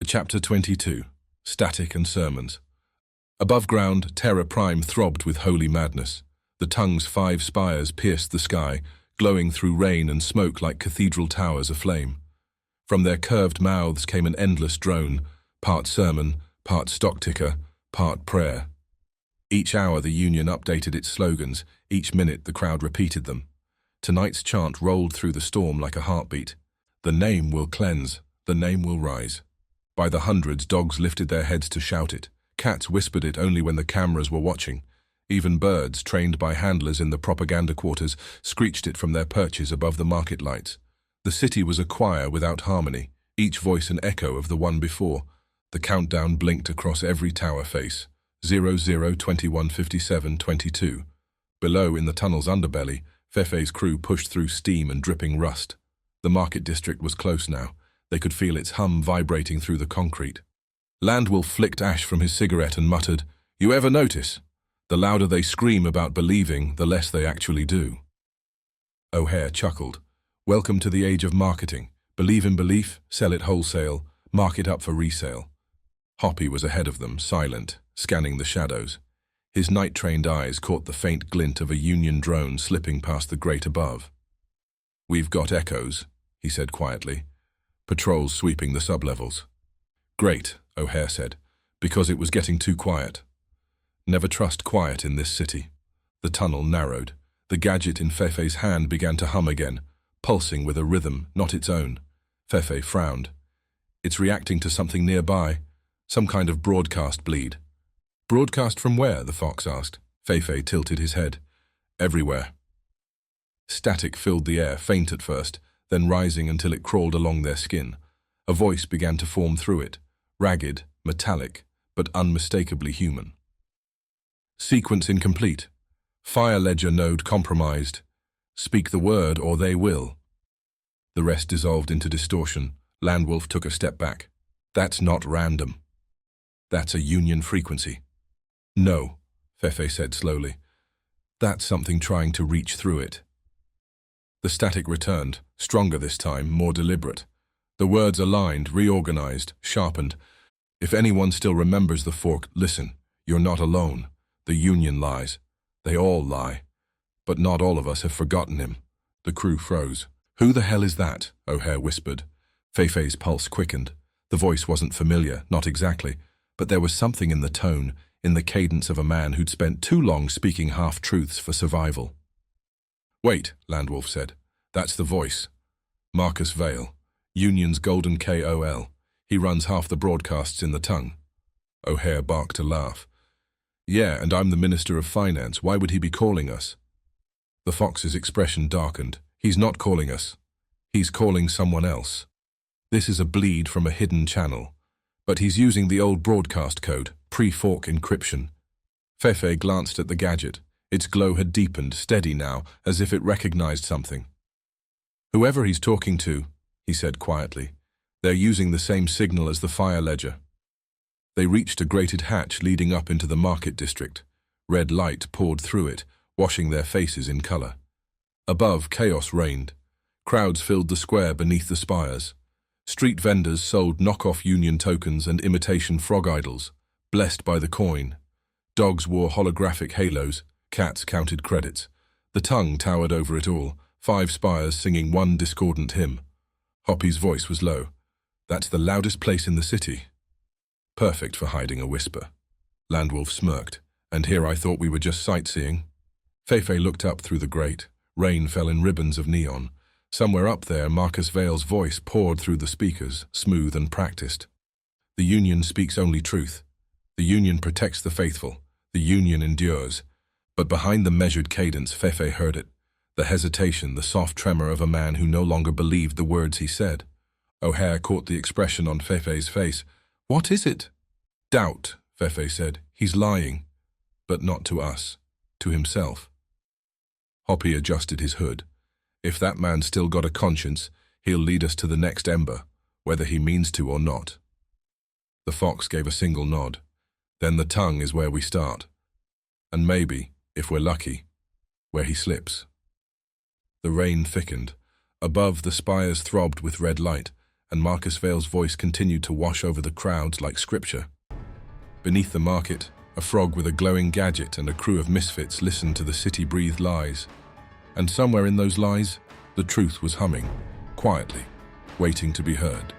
Chapter 22. Static and Sermons. Above ground, Tera.Prime throbbed with holy madness. The tongue's 5 spires pierced the sky, glowing through rain and smoke like cathedral towers aflame. From their curved mouths came an endless drone, part sermon, part stock ticker, part prayer. Each hour the Union updated its slogans, each minute the crowd repeated them. Tonight's chant rolled through the storm like a heartbeat. The name will cleanse, the name will rise. By the hundreds, dogs lifted their heads to shout it. Cats whispered it only when the cameras were watching. Even birds, trained by handlers in the propaganda quarters, screeched it from their perches above the market lights. The city was a choir without harmony, each voice an echo of the one before. The countdown blinked across every tower face. 00, 21, 57, 22. Below, in the tunnel's underbelly, Fefe's crew pushed through steam and dripping rust. The market district was close now. They could feel its hum vibrating through the concrete. Landwolf flicked ash from his cigarette and muttered, "You ever notice? The louder they scream about believing, the less they actually do." O'Hare chuckled. Welcome to the age of marketing. Believe in belief, sell it wholesale, mark it up for resale. Hoppy was ahead of them, silent, scanning the shadows. His night-trained eyes caught the faint glint of a Union drone slipping past the grate above. "We've got echoes," he said quietly. "Patrols sweeping the sublevels." "Great," O'Hare said, because it was getting too quiet. Never trust quiet in this city. The tunnel narrowed. The gadget in Fefe's hand began to hum again, pulsing with a rhythm not its own. Fefe frowned. "It's reacting to something nearby, some kind of broadcast bleed." "Broadcast from where?" the fox asked. Fefe tilted his head. "Everywhere." Static filled the air, faint at first, then rising until it crawled along their skin. A voice began to form through it, ragged, metallic, but unmistakably human. "Sequence incomplete. Fire ledger node compromised. Speak the word or they will." The rest dissolved into distortion. Landwolf took a step back. "That's not random. That's a Union frequency." "No," Fefe said slowly. "That's something trying to reach through it." The static returned, stronger this time, more deliberate. The words aligned, reorganized, sharpened. "If anyone still remembers the fork, listen, you're not alone. The Union lies. They all lie. But not all of us have forgotten him." The crew froze. "Who the hell is that?" O'Hare whispered. Fefe's pulse quickened. The voice wasn't familiar, not exactly, but there was something in the tone, in the cadence of a man who'd spent too long speaking half-truths for survival. "Wait," Landwolf said. "That's the voice. Marcus Vale, Union's golden KOL. He runs half the broadcasts in the tongue." O'Hare barked a laugh. "Yeah, and I'm the Minister of Finance. Why would he be calling us?" The fox's expression darkened. "He's not calling us. He's calling someone else. This is a bleed from a hidden channel. But he's using the old broadcast code, pre-fork encryption." Fefe glanced at the gadget. Its glow had deepened, steady now, as if it recognized something. "Whoever he's talking to," he said quietly, "they're using the same signal as the fire ledger." They reached a grated hatch leading up into the market district. Red light poured through it, washing their faces in color. Above, chaos reigned. Crowds filled the square beneath the spires. Street vendors sold knockoff Union tokens and imitation frog idols, blessed by the coin. Dogs wore holographic halos. Cats counted credits. The tongue towered over it all, 5 spires singing one discordant hymn. Hoppy's voice was low. "That's the loudest place in the city." "Perfect for hiding a whisper." Landwolf smirked. "And here I thought we were just sightseeing." Fefe looked up through the grate. Rain fell in ribbons of neon. Somewhere up there, Marcus Vale's voice poured through the speakers, smooth and practiced. "The Union speaks only truth. The Union protects the faithful. The Union endures." But behind the measured cadence, Fefe heard it. The hesitation, the soft tremor of a man who no longer believed the words he said. O'Hare caught the expression on Fefe's face. "What is it?" "Doubt," Fefe said. "He's lying. But not to us. To himself." Hoppy adjusted his hood. "If that man's still got a conscience, he'll lead us to the next ember, whether he means to or not." The fox gave a single nod. "Then the tongue is where we start. And maybe, if we're lucky, where he slips." The rain thickened. Above, the spires throbbed with red light, and Marcus Vale's voice continued to wash over the crowds like scripture. Beneath the market, a frog with a glowing gadget and a crew of misfits listened to the city breathe lies. And somewhere in those lies, the truth was humming, quietly, waiting to be heard.